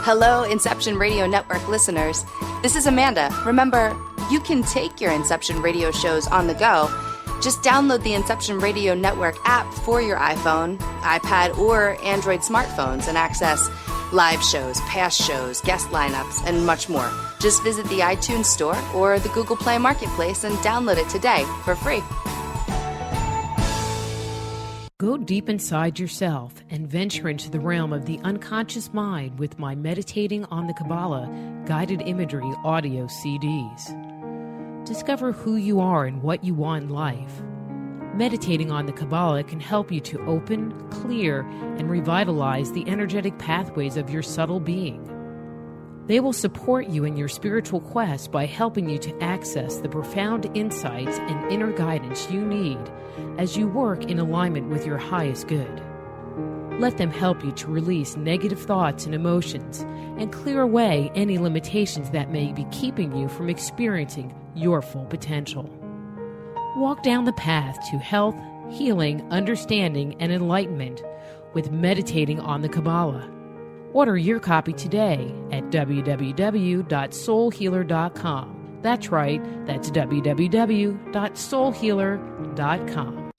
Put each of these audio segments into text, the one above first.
Hello, Inception Radio Network listeners. This is Amanda. Remember, you can take your Inception Radio shows on the go. Just download the Inception Radio Network app for your iPhone, iPad, or Android smartphones and access live shows, past shows, guest lineups, and much more. Just visit the iTunes Store or the Google Play Marketplace and download it today for free. Go deep inside yourself and venture into the realm of the unconscious mind with my Meditating on the Kabbalah guided imagery audio CDs. Discover who you are and what you want in life. Meditating on the Kabbalah can help you to open, clear, and revitalize the energetic pathways of your subtle being. They will support you in your spiritual quest by helping you to access the profound insights and inner guidance you need as you work in alignment with your highest good. Let them help you to release negative thoughts and emotions and clear away any limitations that may be keeping you from experiencing your full potential. Walk down the path to health, healing, understanding, and enlightenment with Meditating on the Kabbalah. Order your copy today at www.soulhealer.com. That's right, that's www.soulhealer.com.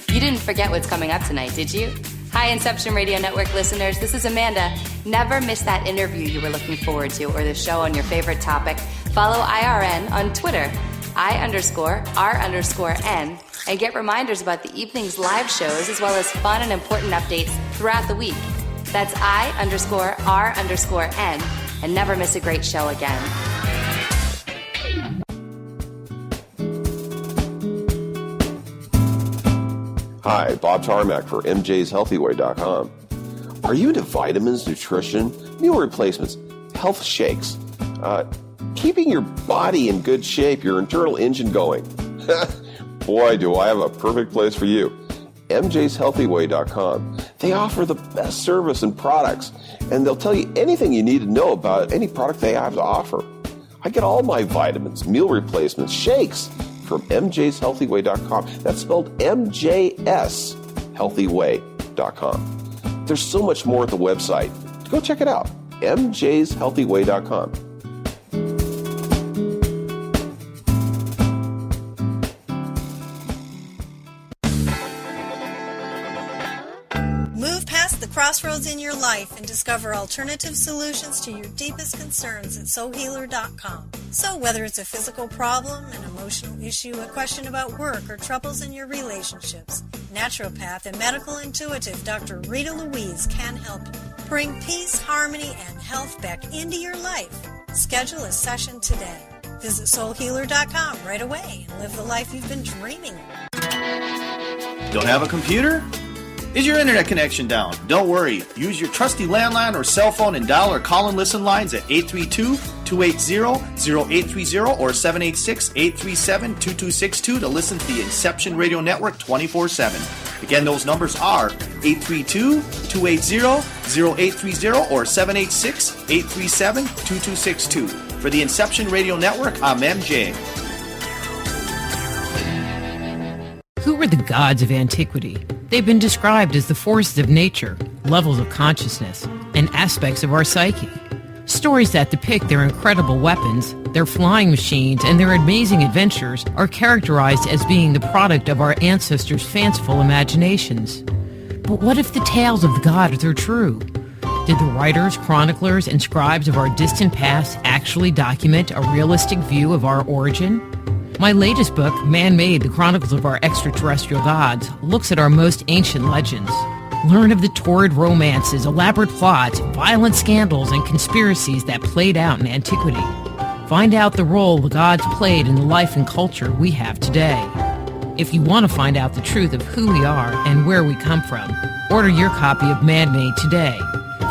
You didn't forget what's coming up tonight, did you? Hi, Inception Radio Network listeners. This is Amanda. Never miss that interview you were looking forward to or the show on your favorite topic. Follow IRN on Twitter, I_R_N, and get reminders about the evening's live shows as well as fun and important updates throughout the week. That's I_R_N, and never miss a great show again. Hi, Bob Tarmac for MJ'sHealthyWay.com. Are you into vitamins, nutrition, meal replacements, health shakes, keeping your body in good shape, your internal engine going? Boy, do I have a perfect place for you. MJ'sHealthyWay.com. They offer the best service and products, and they'll tell you anything you need to know about any product they have to offer. I get all my vitamins, meal replacements, shakes from MJ'sHealthyWay.com. That's spelled MJSHealthyway.com. There's so much more at the website. Go check it out. MJ'sHealthyway.com. Crossroads in your life and discover alternative solutions to your deepest concerns at soulhealer.com. So whether it's a physical problem, an emotional issue, a question about work, or troubles in your relationships, naturopath and medical intuitive Dr. Rita Louise can help you. Bring peace, harmony, and health back into your life. Schedule a session today. Visit soulhealer.com right away and live the life you've been dreaming of. Don't have a computer? Is your internet connection down? Don't worry. Use your trusty landline or cell phone and dial or call and listen lines at 832-280-0830 or 786-837-2262 to listen to the Inception Radio Network 24/7. Again, those numbers are 832-280-0830 or 786-837-2262. For the Inception Radio Network, I'm MJ. Who were the gods of antiquity? They've been described as the forces of nature, levels of consciousness, and aspects of our psyche. Stories that depict their incredible weapons, their flying machines, and their amazing adventures are characterized as being the product of our ancestors' fanciful imaginations. But what if the tales of the gods are true? Did the writers, chroniclers, and scribes of our distant past actually document a realistic view of our origin? My latest book, Man-Made, The Chronicles of Our Extraterrestrial Gods, looks at our most ancient legends. Learn of the torrid romances, elaborate plots, violent scandals, and conspiracies that played out in antiquity. Find out the role the gods played in the life and culture we have today. If you want to find out the truth of who we are and where we come from, order your copy of Man-Made today.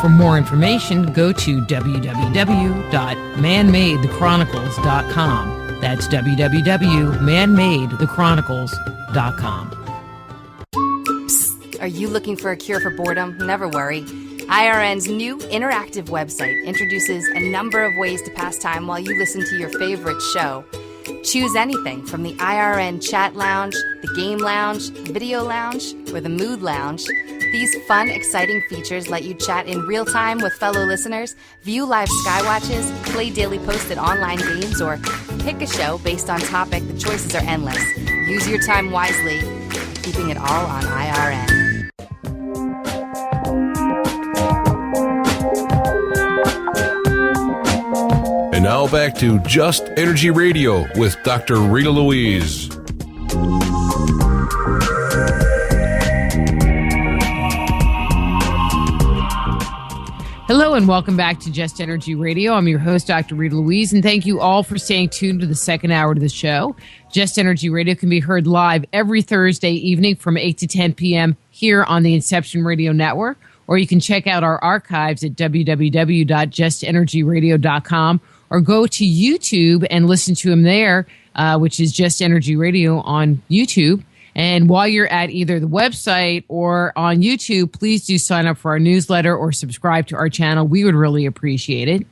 For more information, go to www.manmadethechronicles.com. That's www.manmadethechronicles.com. Psst, are you looking for a cure for boredom? Never worry. IRN's new interactive website introduces a number of ways to pass time while you listen to your favorite show. Choose anything from the IRN chat lounge, the game lounge, video lounge, or the mood lounge. These fun, exciting features let you chat in real time with fellow listeners, view live skywatches, play daily posted online games, or pick a show based on topic. The choices are endless. Use your time wisely, keeping it all on IRN. And now back to Just Energy Radio with Dr. Rita Louise. Hello and welcome back to Just Energy Radio. I'm your host, Dr. Rita Louise, and thank you all for staying tuned to the second hour of the show. Just Energy Radio can be heard live every Thursday evening from 8 to 10 p.m. here on the Inception Radio Network, or you can check out our archives at www.justenergyradio.com, or go to YouTube and listen to him there, which is Just Energy Radio on YouTube. And while you're at either the website or on YouTube, please do sign up for our newsletter or subscribe to our channel. We would really appreciate it.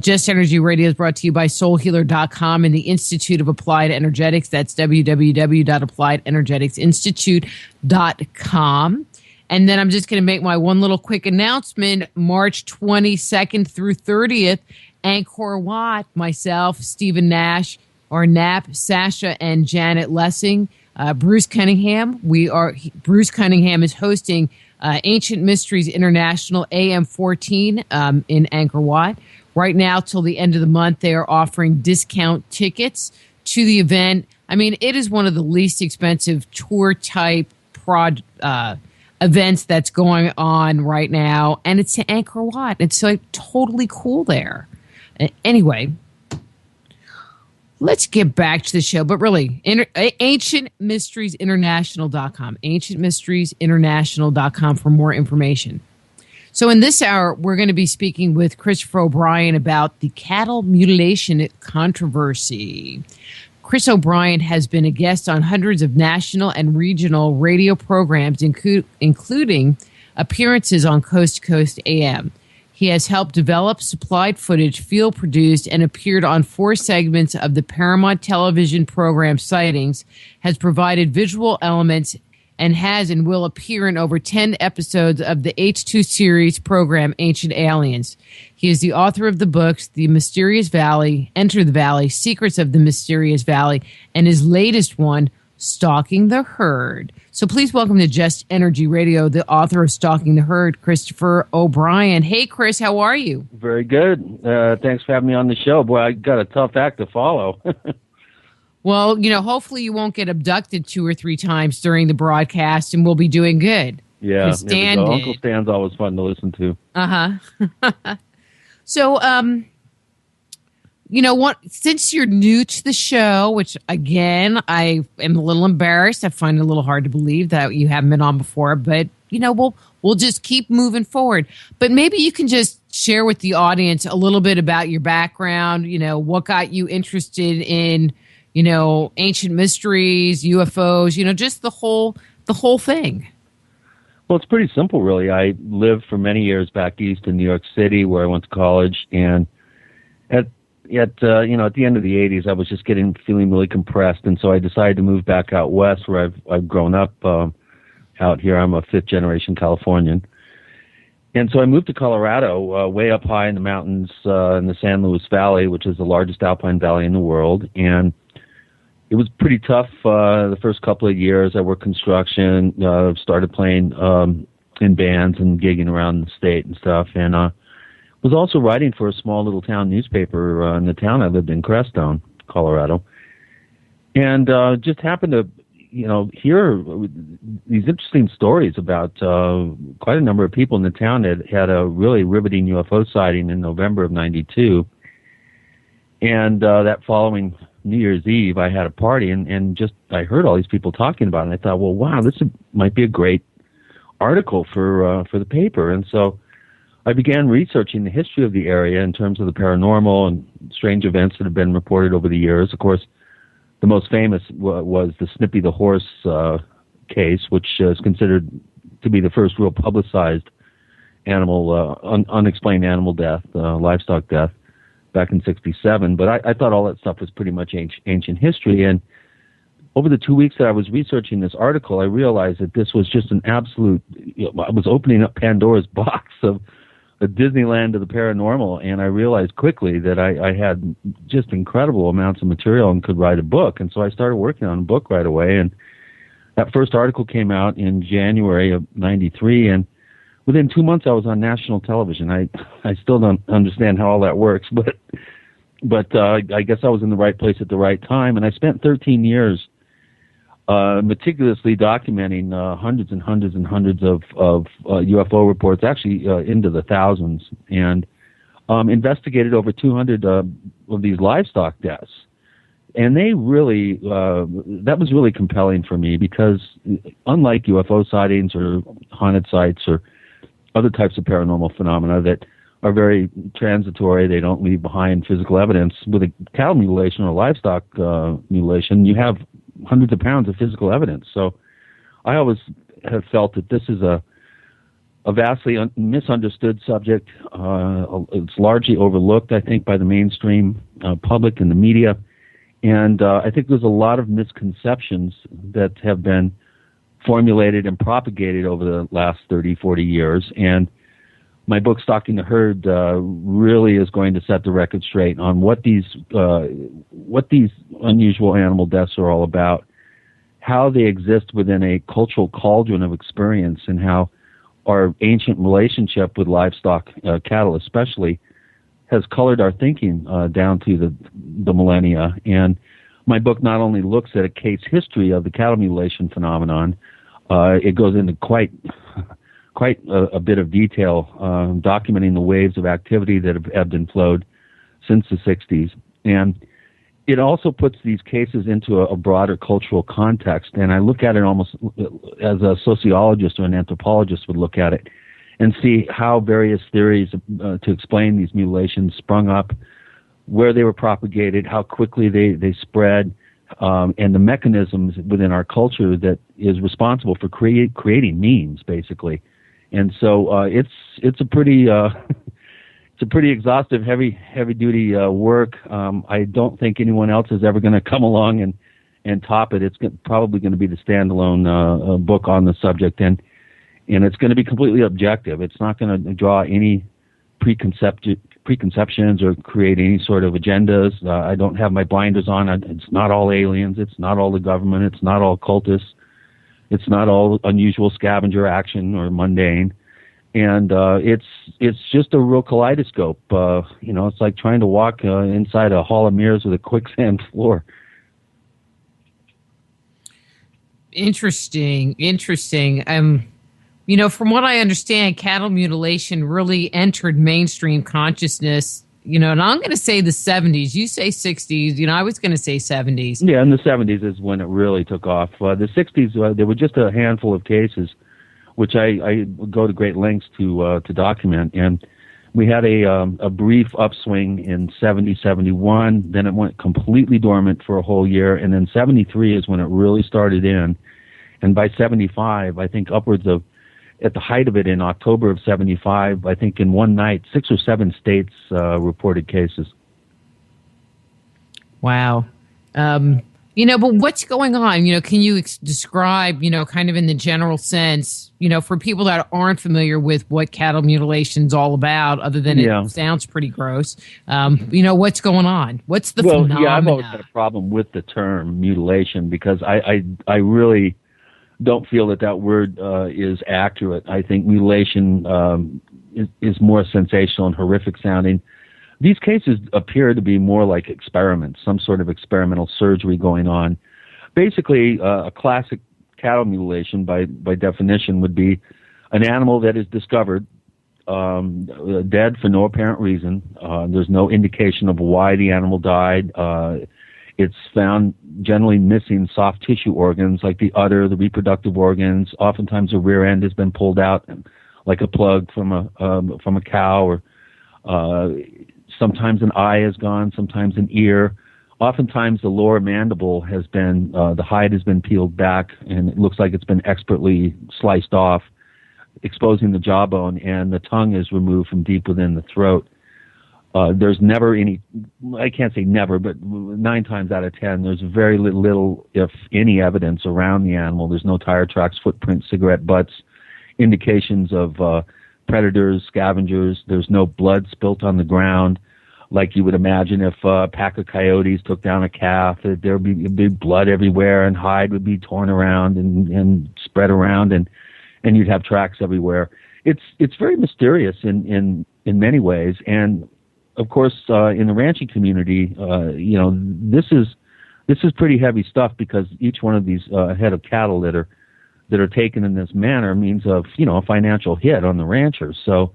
Just Energy Radio is brought to you by soulhealer.com and the Institute of Applied Energetics. That's www.appliedenergeticsinstitute.com. And then I'm just going to make my one little quick announcement. March 22nd through 30th, Angkor Wat, myself, Stephen Nash, or Knapp, Sasha, and Janet Lessing, Bruce Cunningham. Bruce Cunningham is hosting Ancient Mysteries International AM 14 in Angkor Wat. Right now, till the end of the month, they are offering discount tickets to the event. I mean, it is one of the least expensive tour type events that's going on right now, and it's in Angkor Wat. It's like totally cool there. Anyway, let's get back to the show, but really, ancientmysteriesinterntional.com, ancientmysteriesinterntional.com for more information. So in this hour, we're going to be speaking with Christopher O'Brien about the cattle mutilation controversy. Chris O'Brien has been a guest on hundreds of national and regional radio programs, including appearances on Coast to Coast AM. He has helped develop, supplied footage, field-produced, and appeared on 4 segments of the Paramount television program Sightings, has provided visual elements, and has and will appear in over 10 episodes of the H2 series program Ancient Aliens. He is the author of the books The Mysterious Valley, Enter the Valley, Secrets of the Mysterious Valley, and his latest one, Stalking the Herd. So please welcome to Just Energy Radio, the author of Stalking the Herd, Christopher O'Brien. Hey, Chris, how are you? Very good. Thanks for having me on the show. Boy, I got a tough act to follow. Well, hopefully you won't get abducted 2 or 3 times during the broadcast, and we'll be doing good. Yeah, Uncle Stan's always fun to listen to. Uh-huh. So, since you're new to the show, which, again, I am a little embarrassed. I find it a little hard to believe that you haven't been on before, but, we'll just keep moving forward. But maybe you can just share with the audience a little bit about your background, what got you interested in, ancient mysteries, UFOs, just the whole thing. Well, it's pretty simple, really. I lived for many years back east in New York City, where I went to college, and at the end of the 80s, I was just feeling really compressed, and so I decided to move back out west, where I've grown up out here. I'm a 5th-generation Californian. And so I moved to Colorado, way up high in the mountains in the San Luis Valley, which is the largest alpine valley in the world, and it was pretty tough the first couple of years. I worked construction, started playing in bands and gigging around the state and stuff, and was also writing for a small little town newspaper in the town I lived in, Crestone, Colorado. And just happened to, hear these interesting stories about quite a number of people in the town that had a really riveting UFO sighting in November of '92. And that following New Year's Eve, I had a party, and I heard all these people talking about it, and I thought, well, wow, this might be a great article for the paper. And so I began researching the history of the area in terms of the paranormal and strange events that have been reported over the years. Of course, the most famous was the Snippy the Horse case, which is considered to be the first real publicized animal, unexplained animal death, livestock death. back in '67. But I thought all that stuff was pretty much ancient history. And over the 2 weeks that I was researching this article, I realized that this was just an absolute, I was opening up Pandora's box of a Disneyland of the paranormal, and I realized quickly that I had just incredible amounts of material and could write a book. And so I started working on a book right away, and that first article came out in January of '93, and within 2 months I was on national television. I still don't understand how all that works, but I guess I was in the right place at the right time, and I spent 13 years meticulously documenting hundreds and hundreds and hundreds of UFO reports, actually into the thousands, and investigated over 200 of these livestock deaths. And they really, that was really compelling for me because unlike UFO sightings or haunted sites or other types of paranormal phenomena that are very transitory, they don't leave behind physical evidence, with a cattle mutilation or livestock mutilation, you have hundreds of pounds of physical evidence. So I always have felt that this is a vastly misunderstood subject. It's largely overlooked, I think, by the mainstream public and the media. And I think there's a lot of misconceptions that have been formulated and propagated over the last 30, 40 years. And my book, Stalking the Herd, really is going to set the record straight on what these unusual animal deaths are all about, how they exist within a cultural cauldron of experience, and how our ancient relationship with livestock, cattle especially, has colored our thinking down to the millennia. And my book not only looks at a case history of the cattle mutilation phenomenon, it goes into quite a bit of detail, documenting the waves of activity that have ebbed and flowed since the 60s. And it also puts these cases into a broader cultural context. And I look at it almost as a sociologist or an anthropologist would look at it and see how various theories to explain these mutilations sprung up, where they were propagated, how quickly they spread, and the mechanisms within our culture that is responsible for creating memes, basically. And so it's a pretty exhaustive, heavy duty work. I don't think anyone else is ever going to come along and top it. It's probably going to be the standalone book on the subject, and it's going to be completely objective. It's not going to draw any preconceptions or create any sort of agendas. I don't have my blinders on. It's not all aliens. It's not all the government. It's not all cultists. It's not all unusual scavenger action or mundane. And it's just a real kaleidoscope. It's like trying to walk inside a hall of mirrors with a quicksand floor. Interesting. From what I understand, cattle mutilation really entered mainstream consciousness, and I'm going to say the 70s. You say 60s. I was going to say 70s. Yeah, in the 70s is when it really took off. The 60s, there were just a handful of cases, which I go to great lengths to document. And we had a brief upswing in 70, 71. Then it went completely dormant for a whole year. And then 73 is when it really started in. And by 75, I think upwards of, at the height of it in October of 75, I think in one night, 6 or 7 states reported cases. Wow. But what's going on? Can you describe, kind of in the general sense, for people that aren't familiar with what cattle mutilation is all about, other than it sounds pretty gross, what's going on? What's the phenomenon? Yeah, I've always had a problem with the term mutilation because I really don't feel that word is accurate. I think mutilation is more sensational and horrific sounding. These cases appear to be more like experiments, some sort of experimental surgery going on. Basically, a classic cattle mutilation, by definition, would be an animal that is discovered dead for no apparent reason. There's no indication of why the animal died. It's found generally missing soft tissue organs like the udder, the reproductive organs. Oftentimes the rear end has been pulled out like a plug from a cow, or sometimes an eye is gone, sometimes an ear. Oftentimes the lower mandible has been, the hide has been peeled back, and it looks like it's been expertly sliced off, exposing the jawbone, and the tongue is removed from deep within the throat. There's never any, I can't say never, but 9 times out of 10, there's very little, if any, evidence around the animal. There's no tire tracks, footprints, cigarette butts, indications of predators, scavengers. There's no blood spilt on the ground, like you would imagine if a pack of coyotes took down a calf. There would be blood everywhere, and hide would be torn around and spread around, and you'd have tracks everywhere. It's very mysterious in many ways, and of course, in the ranching community, this is pretty heavy stuff, because each one of these head of cattle that are taken in this manner means a financial hit on the ranchers. So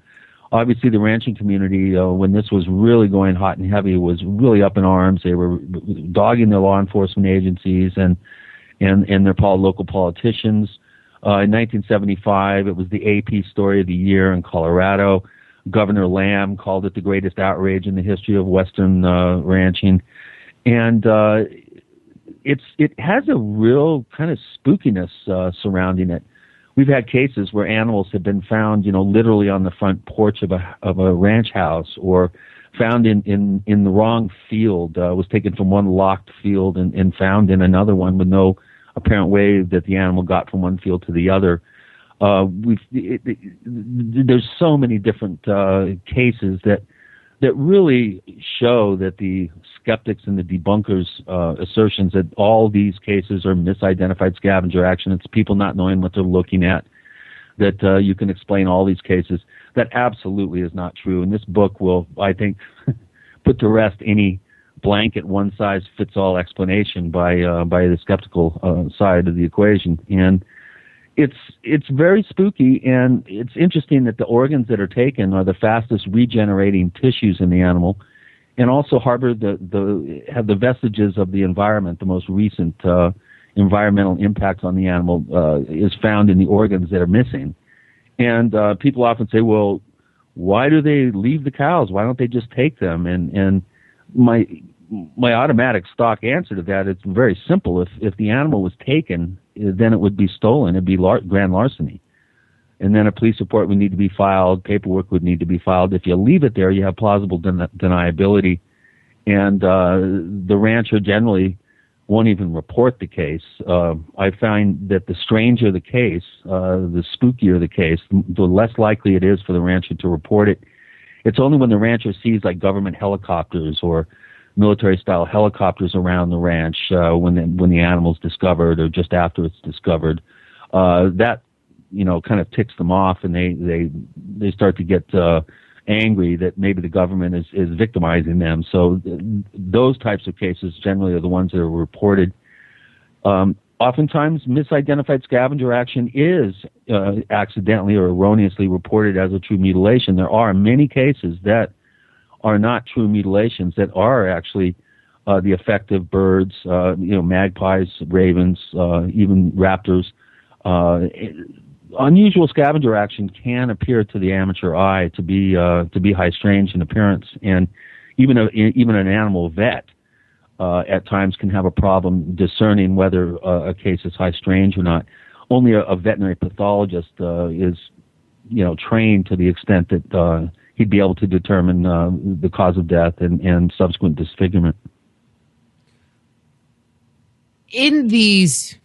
obviously the ranching community, when this was really going hot and heavy, was really up in arms. They were dogging their law enforcement agencies and their local politicians. In 1975, it was the AP Story of the Year in Colorado. Governor Lamb called it the greatest outrage in the history of Western ranching. And it has a real kind of spookiness surrounding it. We've had cases where animals have been found, literally on the front porch of a ranch house, or found in the wrong field. Was taken from one locked field and found in another one, with no apparent way that the animal got from one field to the other. There's so many different cases that really show that the skeptics and the debunkers' assertions that all these cases are misidentified scavenger action, it's people not knowing what they're looking at, that you can explain all these cases. That absolutely is not true. And this book will, I think, put to rest any blanket one-size-fits-all explanation by the skeptical side of the equation. And it's very spooky, and it's interesting that the organs that are taken are the fastest regenerating tissues in the animal, and also harbor have the vestiges of the environment. The most recent environmental impact on the animal is found in the organs that are missing. And people often say, well, why do they leave the cows? Why don't they just take them? And my automatic stock answer to that, it's very simple. If the animal was taken, then it would be stolen. It'd be grand larceny. And then a police report would need to be filed, paperwork would need to be filed. If you leave it there, you have plausible deniability. And the rancher generally won't even report the case. I find that the stranger the case, the spookier the case, the less likely it is for the rancher to report it. It's only when the rancher sees like government helicopters or military-style helicopters around the ranch when the animal's discovered, or just after it's discovered, that kind of ticks them off, and they start to get angry that maybe the government is victimizing them. So those types of cases generally are the ones that are reported. Oftentimes, misidentified scavenger action is accidentally or erroneously reported as a true mutilation. There are many cases that are not true mutilations, that are actually the effect of birds, magpies, ravens, even raptors. Unusual scavenger action can appear to the amateur eye to be high strange in appearance, and even an animal vet at times can have a problem discerning whether a case is high strange or not. Only a veterinary pathologist is trained to the extent that he'd be able to determine the cause of death and subsequent disfigurement. In these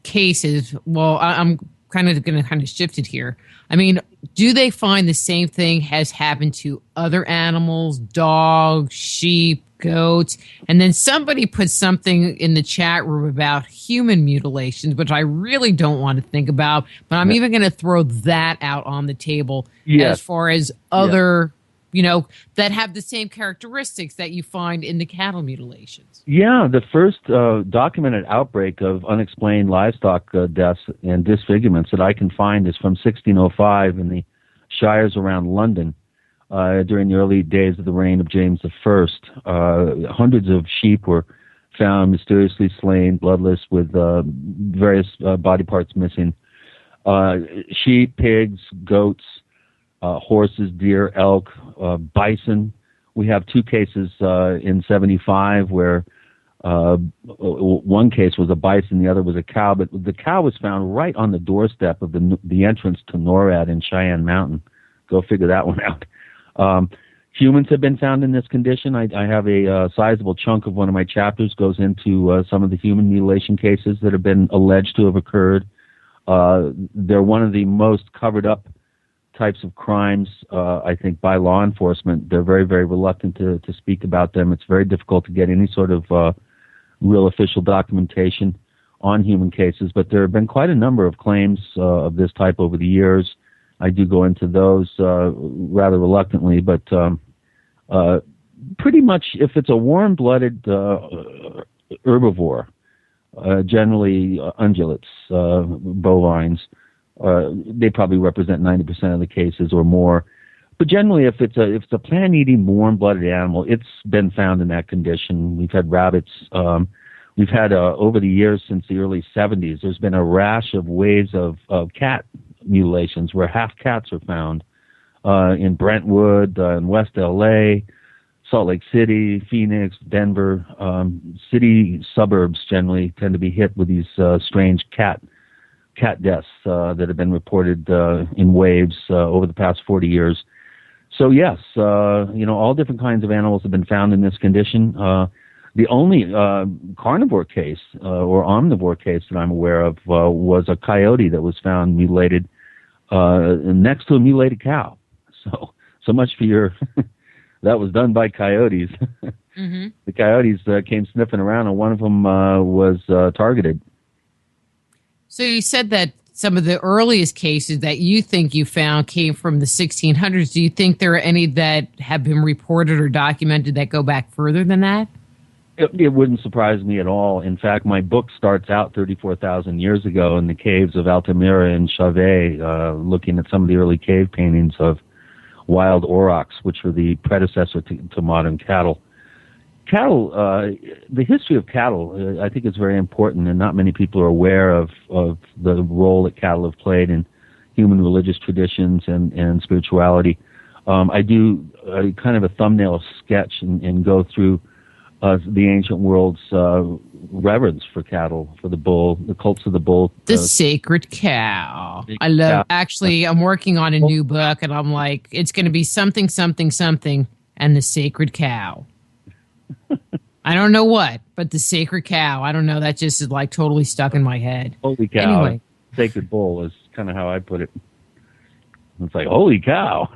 cases, well, I'm kind of going to shift it here. I mean, do they find the same thing has happened to other animals, dogs, sheep, goats? And then somebody put something in the chat room about human mutilations, which I really don't want to think about, but I'm even going to throw that out on the table as far as other, that have the same characteristics that you find in the cattle mutilations. Yeah, the first documented outbreak of unexplained livestock deaths and disfigurements that I can find is from 1605 in the shires around London. During the early days of the reign of James I, hundreds of sheep were found mysteriously slain, bloodless, with various body parts missing. Sheep, pigs, goats, horses, deer, elk, bison. We have 2 cases in 75 where one case was a bison, the other was a cow, but the cow was found right on the doorstep of the entrance to NORAD in Cheyenne Mountain. Go figure that one out. Humans have been found in this condition. I have a sizable chunk of one of my chapters goes into some of the human mutilation cases that have been alleged to have occurred. They're one of the most covered up types of crimes, I think, by law enforcement. They're very, very reluctant to speak about them. It's very difficult to get any sort of real official documentation on human cases, but there have been quite a number of claims of this type over the years. I do go into those rather reluctantly, but pretty much if it's a warm-blooded herbivore, generally ungulates, bovines, they probably represent 90% of the cases or more. But generally, if it's a plant-eating, warm-blooded animal, it's been found in that condition. We've had rabbits. We've had over the years since the early 70s, there's been a rash of waves of cat mutilations where half cats are found in Brentwood, in West LA, Salt Lake City, Phoenix, Denver. City suburbs generally tend to be hit with these strange cat deaths that have been reported in waves over the past 40 years. So yes, all different kinds of animals have been found in this condition. The only carnivore case or omnivore case that I'm aware of was a coyote that was found mutilated next to a mutilated cow. So much for your. That was done by coyotes. Mm-hmm. The coyotes came sniffing around, and one of them was targeted. So you said that some of the earliest cases that you think you found came from the 1600s. Do you think there are any that have been reported or documented that go back further than that? It wouldn't surprise me at all. In fact, my book starts out 34,000 years ago in the caves of Altamira and Chauvet, looking at some of the early cave paintings of wild aurochs, which were the predecessor to modern cattle. Cattle, the history of cattle, I think is very important, and not many people are aware of the role that cattle have played in human religious traditions and spirituality. I do kind of a thumbnail sketch and go through the ancient world's reverence for cattle, for the bull, the cults of the bull. The sacred cow. I love, actually, I'm working on a new book, and I'm like, it's going to be something, something, something, and the sacred cow. I don't know what, but the sacred cow. I don't know. That just is like totally stuck in my head. Holy cow. Anyway. Sacred bull is kind of how I put it. It's like, holy cow.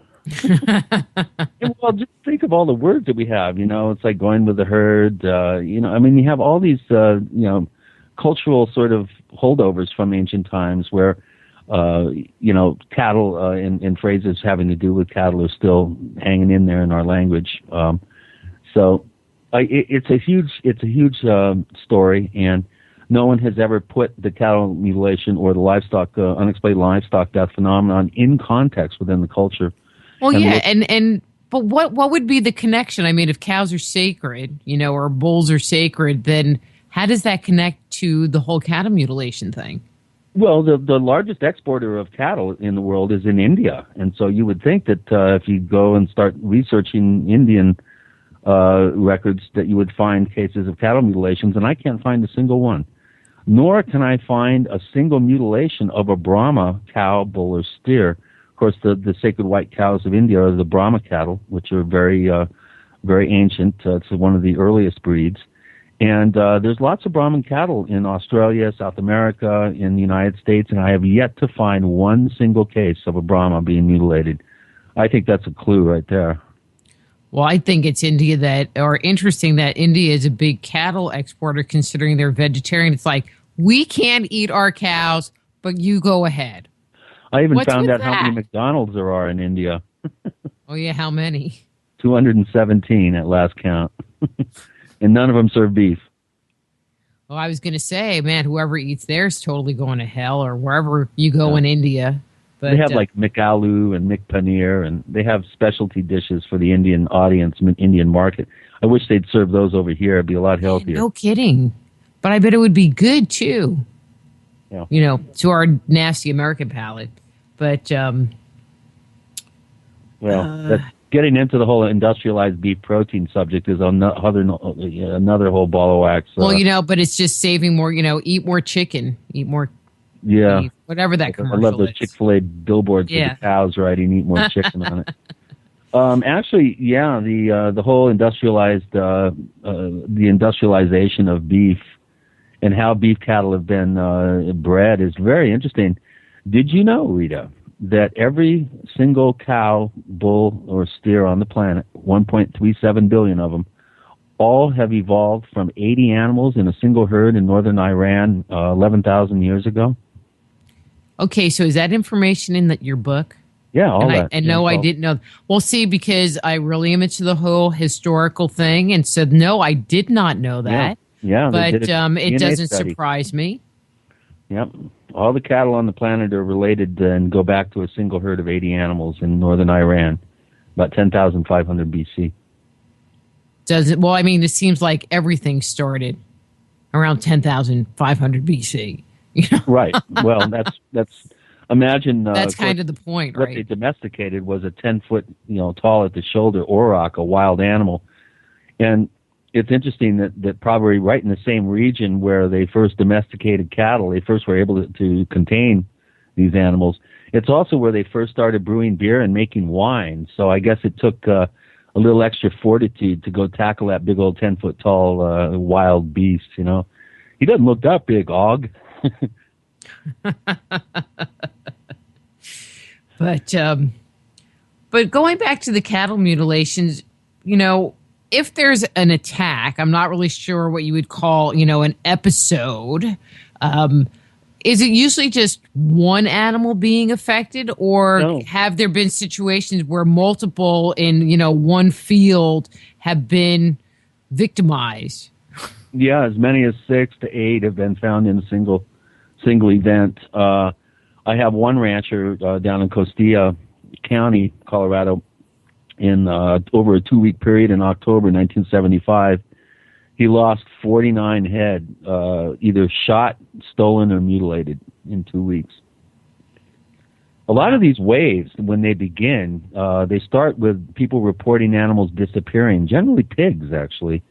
Well, just think of all the words that we have. It's like going with the herd. You have all these, cultural sort of holdovers from ancient times where, cattle and phrases having to do with cattle are still hanging in there in our language. It's a huge story, and no one has ever put the cattle mutilation or the livestock, unexplained livestock death phenomenon in context within the culture. Well, but what would be the connection? I mean, if cows are sacred, or bulls are sacred, then how does that connect to the whole cattle mutilation thing? Well, the largest exporter of cattle in the world is in India, and so you would think that if you go and start researching Indian records, that you would find cases of cattle mutilations, and I can't find a single one. Nor can I find a single mutilation of a Brahma cow, bull, or steer. Of course, the sacred white cows of India are the Brahma cattle, which are very, very ancient. It's one of the earliest breeds. And there's lots of Brahman cattle in Australia, South America, in the United States, and I have yet to find one single case of a Brahma being mutilated. I think that's a clue right there. Well, I think it's interesting that India is a big cattle exporter considering they're vegetarian. It's like, we can't eat our cows, but you go ahead. I even found out how many McDonald's there are in India. Oh, yeah, how many? 217 at last count. And none of them serve beef. Well, I was going to say, man, whoever eats there is totally going to hell, or wherever you go in India. But they have like McAloo and McPaneer, and they have specialty dishes for the Indian audience, Indian market. I wish they'd serve those over here. It'd be a lot healthier. No kidding. But I bet it would be good, too. Yeah. To our nasty American palate. But, getting into the whole industrialized beef protein subject is another whole ball of wax. Well, but it's just saving more, eat more chicken, eat more beef, whatever that commercial is. I love those Chick-fil-A billboards with the cows riding, eat more chicken on it. Actually, yeah, the whole the industrialization of beef and how beef cattle have been bred is very interesting. Did you know, Rita, that every single cow, bull, or steer on the planet, 1.37 billion of them, all have evolved from 80 animals in a single herd in northern Iran 11,000 years ago? Okay, so is that information in your book? Yeah, all that. I didn't know. Well, see, because I really am into the whole historical thing, and said no, I did not know that. Yeah, but it doesn't study. surprise me. Yep, all the cattle on the planet are related and go back to a single herd of 80 animals in northern Iran, about 10,500 BC. Does it? Well, I mean, it seems like everything started around 10,500 BC. You know? Right. Well, that's imagine. That's kind of the point, what right? they domesticated was a 10-foot, tall at the shoulder auroch, a wild animal, and it's interesting that probably right in the same region where they first domesticated cattle, they first were able to contain these animals. It's also where they first started brewing beer and making wine. So I guess it took a little extra fortitude to go tackle that big old 10-foot tall wild beast. He doesn't look that big, Og. But going back to the cattle mutilations, if there's an attack, I'm not really sure what you would call, an episode. Is it usually just one animal being affected, or have there been situations where multiple in, one field have been victimized? Yeah, as many as 6 to 8 have been found in a single event. I have one rancher down in Costilla County, Colorado, in over a 2-week period in October 1975. He lost 49 head, either shot, stolen, or mutilated in 2 weeks. A lot of these waves, when they begin, they start with people reporting animals disappearing, generally pigs, actually.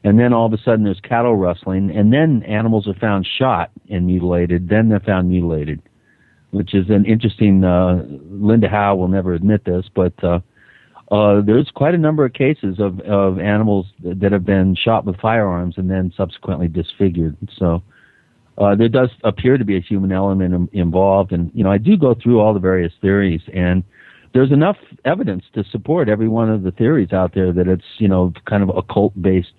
And then all of a sudden there's cattle rustling, and then animals are found shot and mutilated, then they're found mutilated, which is an interesting, Linda Howe will never admit this, but there's quite a number of cases of animals that have been shot with firearms and then subsequently disfigured. So there does appear to be a human element involved. And, I do go through all the various theories, and there's enough evidence to support every one of the theories out there that it's, kind of occult-based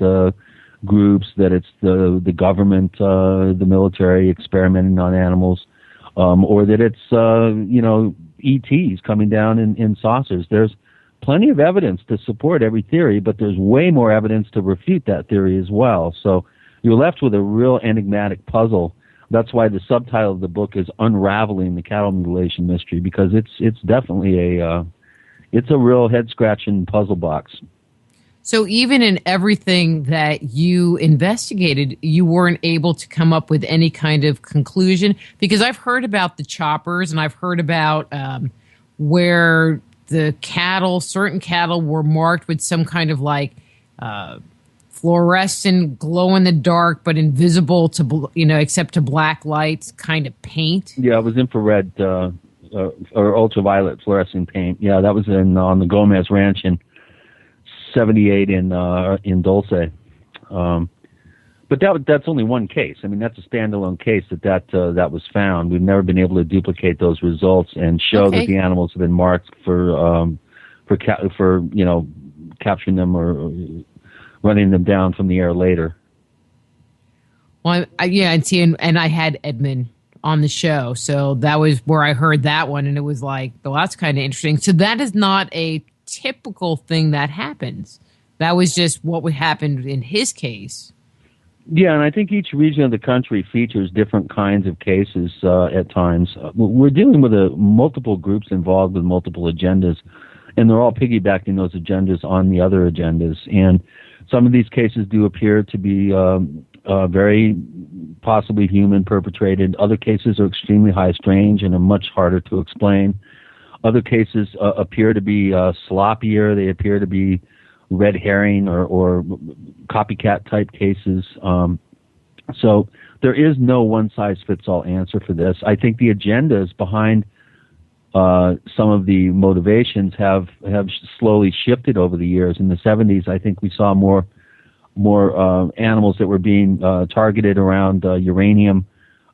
groups, that it's the government, the military experimenting on animals, or that it's, ETs coming down in saucers. There's plenty of evidence to support every theory, but there's way more evidence to refute that theory as well. So you're left with a real enigmatic puzzle. That's why the subtitle of the book is Unraveling the Cattle Mutilation Mystery, because it's definitely it's a real head-scratching puzzle box. So even in everything that you investigated, you weren't able to come up with any kind of conclusion? Because I've heard about the choppers, and I've heard about where the certain cattle were marked with some kind of fluorescent, glow in the dark, but invisible to, except to black lights kind of paint. Yeah, it was infrared or ultraviolet fluorescent paint. Yeah, that was on the Gomez Ranch in 78 in Dolce. But that's only one case. I mean, that's a standalone case that was found. We've never been able to duplicate those results and show that the animals have been marked for capturing them or running them down from the air later. Well, and I had Edmund on the show, so that was where I heard that one, and it was like, well, that's kind of interesting. So that is not a typical thing that happens. That was just what happened in his case. Yeah, and I think each region of the country features different kinds of cases at times. We're dealing with multiple groups involved with multiple agendas, and they're all piggybacking those agendas on the other agendas. And some of these cases do appear to be very possibly human perpetrated. Other cases are extremely high strange and are much harder to explain. Other cases appear to be sloppier. They appear to be red herring or copycat type cases. So there is no one-size-fits-all answer for this. I think the agendas behind some of the motivations have slowly shifted over the years. In the 70s, I think we saw more animals that were being targeted around uranium,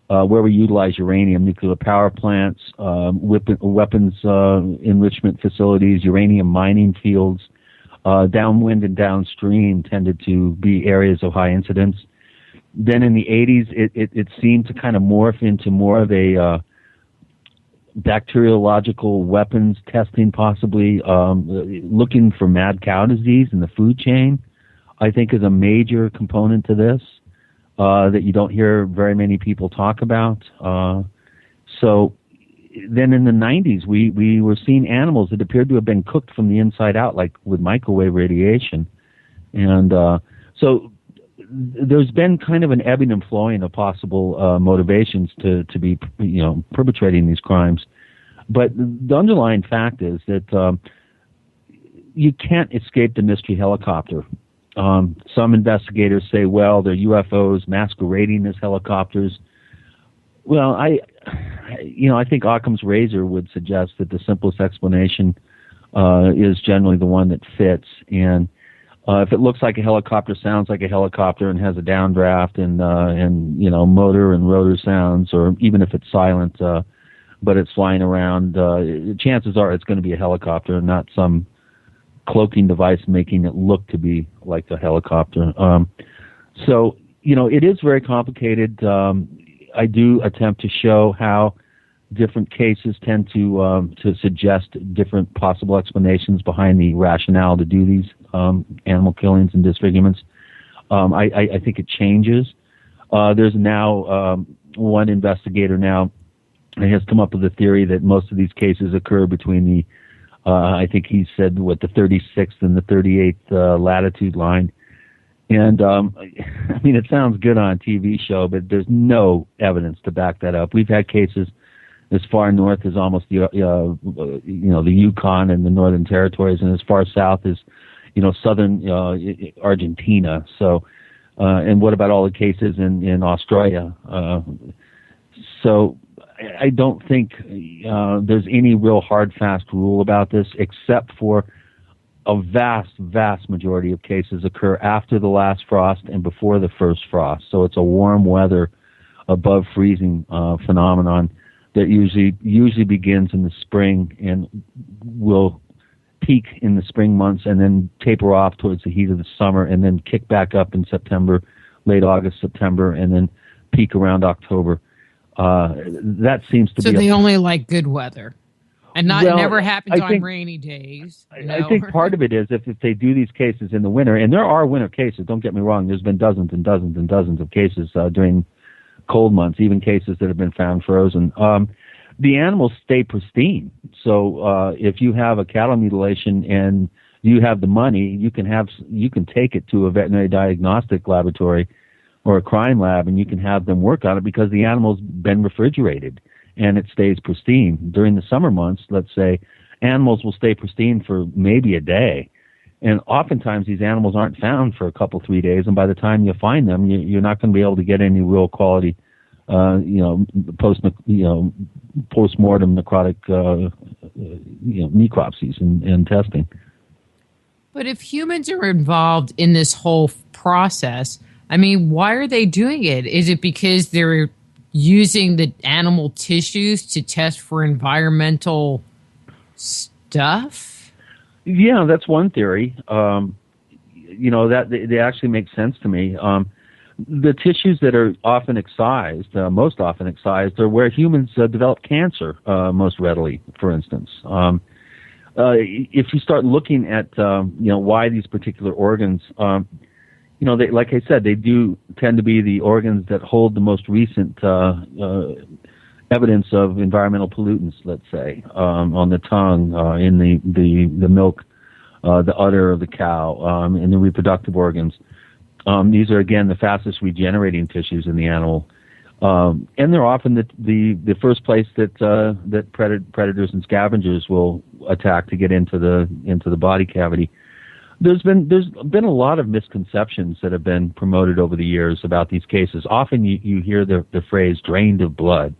where we utilize uranium, nuclear power plants, weapons enrichment facilities, uranium mining fields. Downwind and downstream tended to be areas of high incidence. Then in the 80s, it seemed to kind of morph into more of a bacteriological weapons testing, possibly looking for mad cow disease in the food chain, I think is a major component to this that you don't hear very many people talk about. So then in the 90s, we were seeing animals that appeared to have been cooked from the inside out, like with microwave radiation. And so there's been kind of an ebbing and flowing of possible motivations to be, perpetrating these crimes. But the underlying fact is that you can't escape the mystery helicopter. Some investigators say, well, they're UFOs masquerading as helicopters. Well, I think Occam's razor would suggest that the simplest explanation is generally the one that fits. And if it looks like a helicopter, sounds like a helicopter, and has a downdraft and motor and rotor sounds, or even if it's silent, but it's flying around, chances are it's going to be a helicopter and not some cloaking device making it look to be like a helicopter. So it is very complicated. I do attempt to show how different cases tend to suggest different possible explanations behind the rationale to do these animal killings and disfigurements. I think it changes. There's now one investigator now has come up with a theory that most of these cases occur between the I think he said the 36th and the 38th latitude line. And it sounds good on a TV show, but there's no evidence to back that up. We've had cases as far north as almost the Yukon and the Northern Territories, and as far south as southern Argentina. So, and what about all the cases in Australia? So, I don't think there's any real hard, fast rule about this, except for a vast, vast majority of cases occur after the last frost and before the first frost. So it's a warm weather above freezing phenomenon that usually begins in the spring and will peak in the spring months and then taper off towards the heat of the summer and then kick back up in September, late August, September, and then peak around October. That seems to be. So they only like good weather, and never happens on rainy days. I think part of it is if they do these cases in the winter, and there are winter cases. Don't get me wrong. There's been dozens and dozens and dozens of cases during cold months, even cases that have been found frozen. The animals stay pristine. So if you have a cattle mutilation and you have the money, you can take it to a veterinary diagnostic laboratory or a crime lab, and you can have them work on it because the animal's been refrigerated and it stays pristine. During the summer months, let's say, animals will stay pristine for maybe a day. And oftentimes these animals aren't found for a couple, 3 days, and by the time you find them, you're not going to be able to get any real quality, post-mortem necrotic, necropsies and testing. But if humans are involved in this whole process, why are they doing it? Is it because they're using the animal tissues to test for environmental stuff? Yeah, that's one theory. That they actually make sense to me. The tissues that are often excised, most often excised, are where humans develop cancer most readily, for instance. If you start looking at why these particular organs, they, like I said, they do tend to be the organs that hold the most recent evidence of environmental pollutants, let's say, on the tongue, in the milk, the udder of the cow, in the reproductive organs. These are, again, the fastest regenerating tissues in the animal. And they're often the first place that predators and scavengers will attack to get into the body cavity. There's been a lot of misconceptions that have been promoted over the years about these cases. Often you hear the phrase "drained of blood."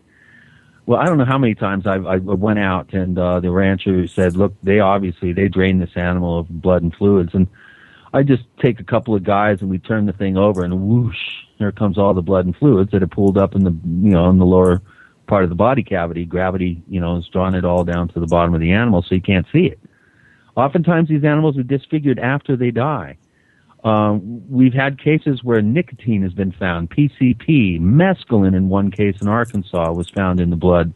Well, I don't know how many times I went out and the rancher said, look, they drained this animal of blood and fluids. And I just take a couple of guys and we turn the thing over and whoosh, there comes all the blood and fluids that had pooled up in the, in the lower part of the body cavity. Gravity, has drawn it all down to the bottom of the animal so you can't see it. Oftentimes these animals are disfigured after they die. We've had cases where nicotine has been found, PCP, mescaline in one case in Arkansas was found in the blood.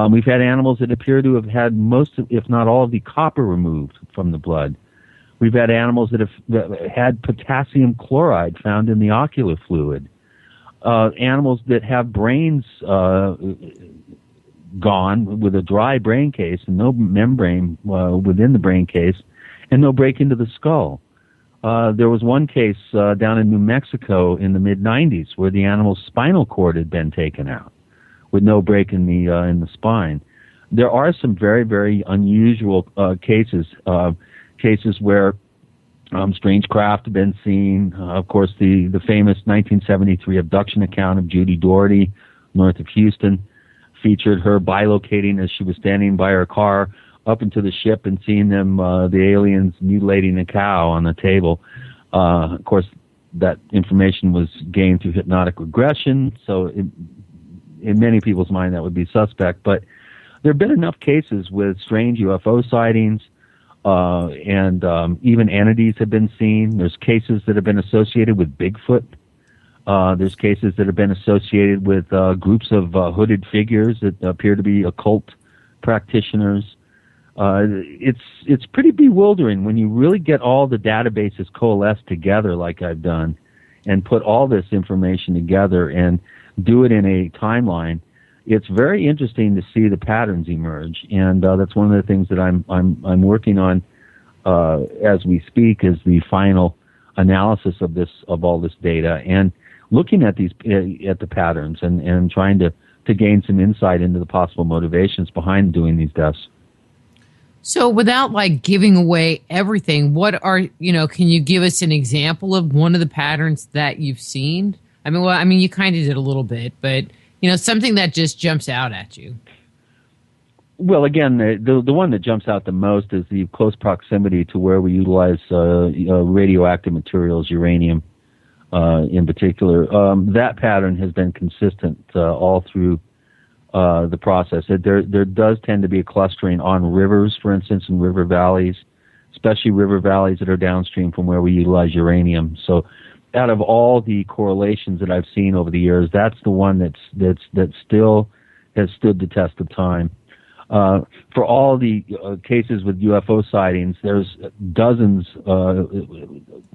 We've had animals that appear to have had most, if not all, of the copper removed from the blood. We've had animals that have had potassium chloride found in the ocular fluid. Animals that have brains gone with a dry brain case and no membrane within the brain case and no break into the skull. There was one case down in New Mexico in the mid-'90s where the animal's spinal cord had been taken out with no break in the spine. There are some very, very unusual cases where strange craft have been seen. Of course, the famous 1973 abduction account of Judy Doherty north of Houston featured her bilocating as she was standing by her car up into the ship and seeing them, the aliens mutilating a cow on the table. Of course, that information was gained through hypnotic regression, so in many people's mind that would be suspect. But there have been enough cases with strange UFO sightings, and even entities have been seen. There's cases that have been associated with Bigfoot. There's cases that have been associated with groups of hooded figures that appear to be occult practitioners. It's pretty bewildering when you really get all the databases coalesced together like I've done and put all this information together and do it in a timeline. It's very interesting to see the patterns emerge, and that's one of the things that I'm working on as we speak, is the final analysis of all this data and looking at the patterns and trying to gain some insight into the possible motivations behind doing these deaths. So without giving away everything, can you give us an example of one of the patterns that you've seen? I mean, you kind of did a little bit, but something that just jumps out at you. Well, again, the one that jumps out the most is the close proximity to where we utilize radioactive materials, uranium in particular. That pattern has been consistent all through the process. There does tend to be a clustering on rivers, for instance, in river valleys, especially river valleys that are downstream from where we utilize uranium. So out of all the correlations that I've seen over the years, that's the one that still has stood the test of time. For all the cases with UFO sightings, there's dozens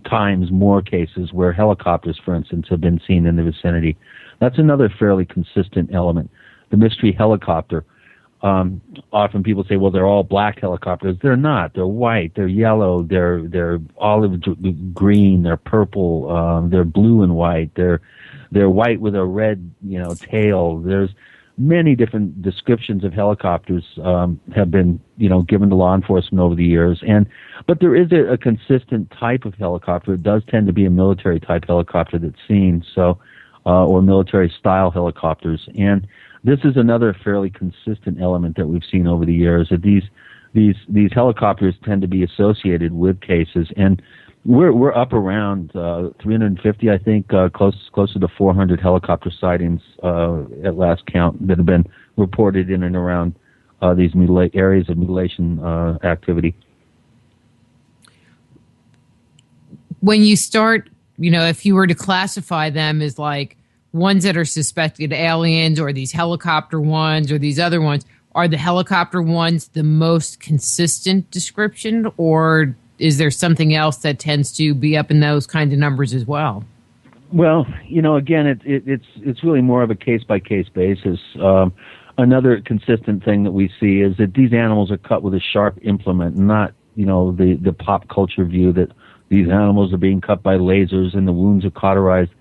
times more cases where helicopters, for instance, have been seen in the vicinity. That's another fairly consistent element. The mystery helicopter. Often people say, well, they're all black helicopters. They're not. They're white. They're yellow. They're olive green. They're purple. They're blue and white. They're white with a red, tail. There's many different descriptions of helicopters have been, given to law enforcement over the years. But there is a consistent type of helicopter. It does tend to be a military type helicopter that's seen. Or military style helicopters. And this is another fairly consistent element that we've seen over the years, that these helicopters tend to be associated with cases, and we're up around 350, I think, closer to 400 helicopter sightings at last count that have been reported in and around these areas of mutilation activity. When you start, if you were to classify them as ones that are suspected aliens, or these helicopter ones, or these other ones, are the helicopter ones the most consistent description, or is there something else that tends to be up in those kind of numbers as well? Well, again, it's really more of a case-by-case basis. Another consistent thing that we see is that these animals are cut with a sharp implement, not, the pop culture view that these animals are being cut by lasers and the wounds are cauterized.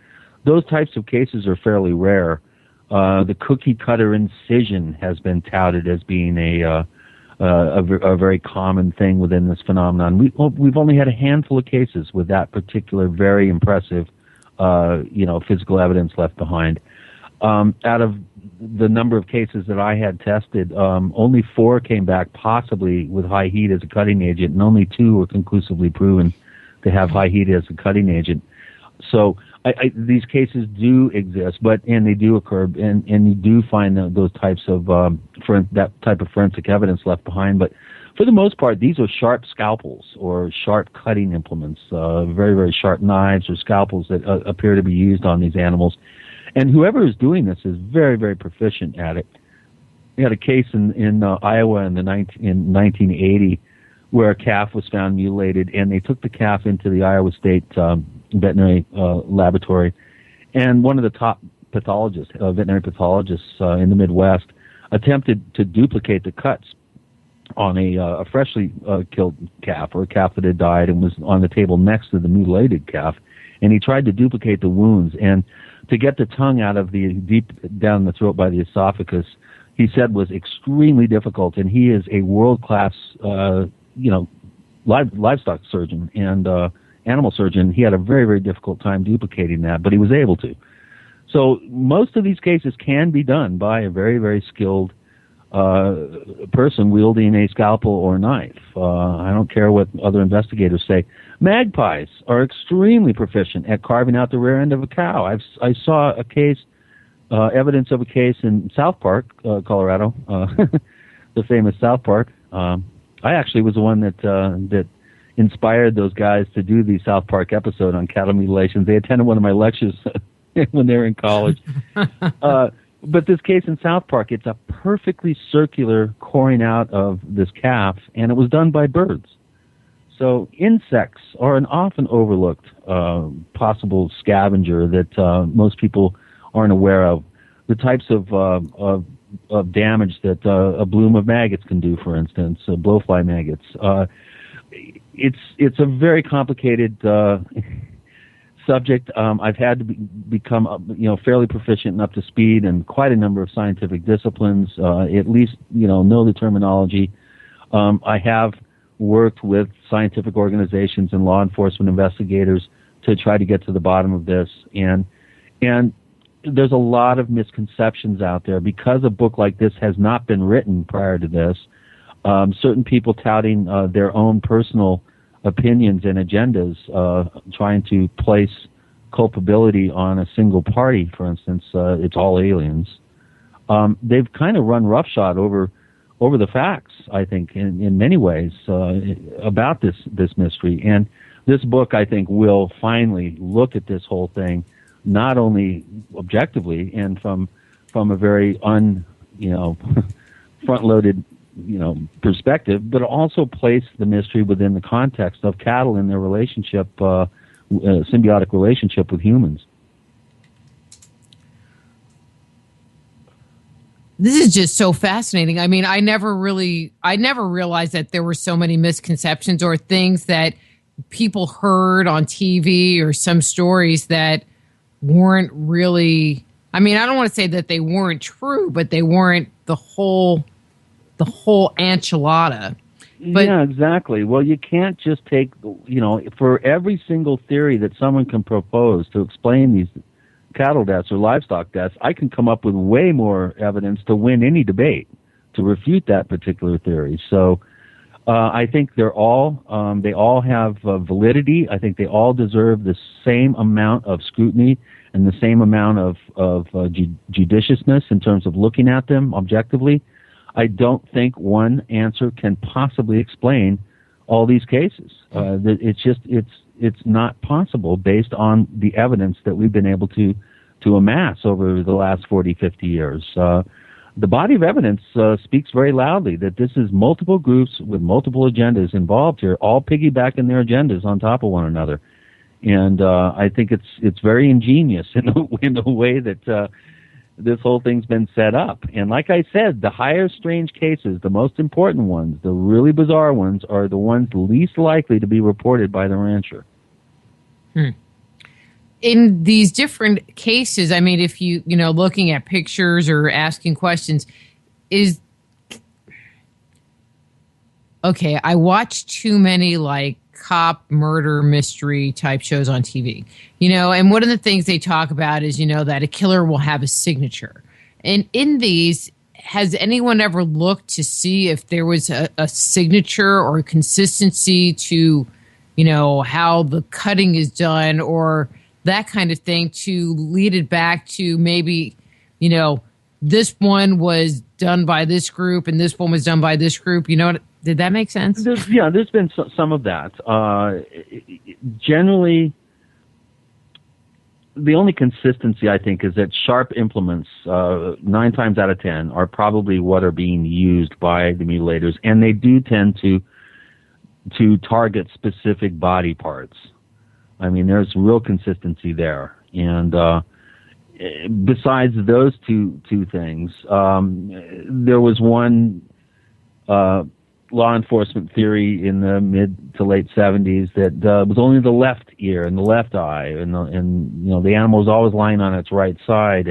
Those types of cases are fairly rare. The cookie cutter incision has been touted as being a very common thing within this phenomenon. We've only had a handful of cases with that particular very impressive, physical evidence left behind. Out of the number of cases that I had tested, only 4 came back possibly with high heat as a cutting agent, and only 2 were conclusively proven to have high heat as a cutting agent. So these cases do exist, and they do occur, and you do find those types of that type of forensic evidence left behind. But for the most part, these are sharp scalpels or sharp cutting implements, very, very sharp knives or scalpels that appear to be used on these animals. And whoever is doing this is very, very proficient at it. We had a case in Iowa in 1980 where a calf was found mutilated, and they took the calf into the Iowa State veterinary laboratory. And one of the top pathologists, veterinary pathologists in the Midwest, attempted to duplicate the cuts on a freshly killed calf, or a calf that had died and was on the table next to the mutilated calf. And he tried to duplicate the wounds. And to get the tongue out of the deep down the throat by the esophagus, he said was extremely difficult. And he is a world-class, livestock surgeon and animal surgeon. He had a very, very difficult time duplicating that, but he was able to. So most of these cases can be done by a very, very skilled person wielding a scalpel or knife. I don't care what other investigators say. Magpies are extremely proficient at carving out the rear end of a cow. I saw a case, evidence of a case in South Park, Colorado, the famous South Park. I actually was the one that inspired those guys to do the South Park episode on cattle mutilations. They attended one of my lectures when they were in college. But this case in South Park, it's a perfectly circular coring out of this calf, and it was done by birds. So insects are an often overlooked possible scavenger that most people aren't aware of. The types of damage that a bloom of maggots can do, for instance, blowfly maggots. It's a very complicated subject. I've had to become fairly proficient and up to speed in quite a number of scientific disciplines. At least know the terminology. I have worked with scientific organizations and law enforcement investigators to try to get to the bottom of this, and there's a lot of misconceptions out there because a book like this has not been written prior to this. Certain people touting their own personal opinions and agendas, trying to place culpability on a single party, for instance, it's all aliens. They've kind of run roughshod over the facts, I think, in many ways, about this mystery. And this book, I think, will finally look at this whole thing, not only objectively and from a very front-loaded perspective, but also place the mystery within the context of cattle and their relationship, symbiotic relationship with humans. This is just so fascinating. I mean, I never realized that there were so many misconceptions or things that people heard on TV or some stories that weren't really, I mean, I don't want to say that they weren't true, but they weren't the whole enchilada. But, yeah, exactly. Well, you can't just take, for every single theory that someone can propose to explain these cattle deaths or livestock deaths, I can come up with way more evidence to win any debate to refute that particular theory. So I think they all have validity. I think they all deserve the same amount of scrutiny and the same amount of judiciousness in terms of looking at them objectively. I don't think one answer can possibly explain all these cases. It's not possible based on the evidence that we've been able to amass over the last 40, 50 years. The body of evidence speaks very loudly that this is multiple groups with multiple agendas involved here, all piggybacking their agendas on top of one another. And I think it's very ingenious in the way that this whole thing's been set up. And like I said, the higher strange cases, the most important ones, the really bizarre ones, are the ones least likely to be reported by the rancher. In these different cases, I mean, if looking at pictures or asking questions, I watch too many cop murder mystery type shows on TV, and one of the things they talk about is, that a killer will have a signature. And in these, has anyone ever looked to see if there was a signature or a consistency to, how the cutting is done or that kind of thing to lead it back to maybe, this one was done by this group and this one was done by this group? Did that make sense? There's been some of that. Generally, the only consistency, I think, is that sharp implements, 9 times out of 10, are probably what are being used by the mutilators, and they do tend to target specific body parts. I mean, there's real consistency there. And besides those two things, there was one law enforcement theory in the mid to late 70s that was only the left ear and the left eye, and the animal was always lying on its right side,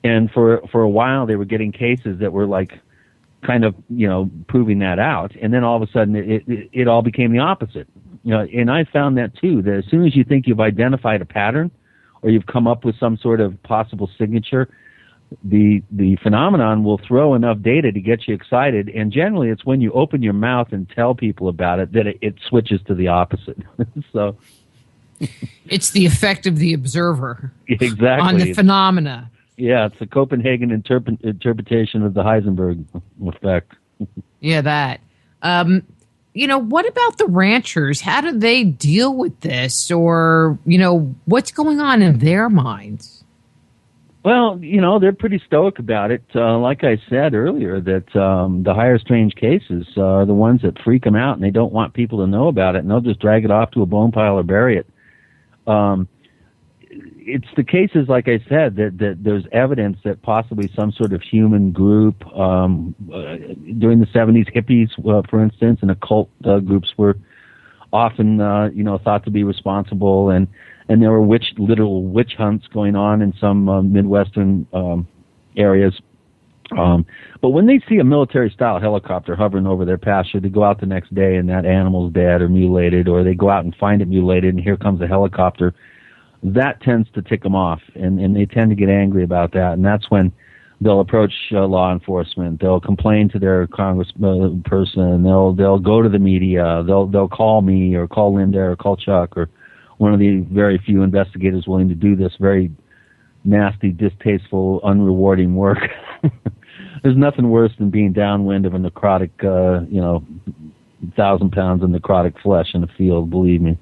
and for a while they were getting cases that were like kind of proving that out, and then all of a sudden it all became the opposite. And I found that too, that as soon as you think you've identified a pattern or you've come up with some sort of possible signature, the phenomenon will throw enough data to get you excited, and generally it's when you open your mouth and tell people about it that it switches to the opposite. So it's the effect of the observer exactly on the phenomena. Yeah, it's a Copenhagen interpretation of the Heisenberg effect. Yeah, that. What about the ranchers? How do they deal with this, or what's going on in their minds? Well, they're pretty stoic about it. Like I said earlier, that the higher strange cases are the ones that freak them out, and they don't want people to know about it, and they'll just drag it off to a bone pile or bury it. It's the cases, like I said, that there's evidence that possibly some sort of human group, during the 70s, hippies, for instance, and occult groups were often, thought to be responsible, and there were literal witch hunts going on in some Midwestern areas. But when they see a military-style helicopter hovering over their pasture, they go out the next day and that animal's dead or mutilated, or they go out and find it mutilated, and here comes a helicopter. That tends to tick them off, and they tend to get angry about that, and that's when they'll approach law enforcement. They'll complain to their congressperson. They'll go to the media. They'll call me or call Linda or call Chuck or one of the very few investigators willing to do this very nasty, distasteful, unrewarding work. There's nothing worse than being downwind of a necrotic, 1,000 pounds of necrotic flesh in a field, believe me.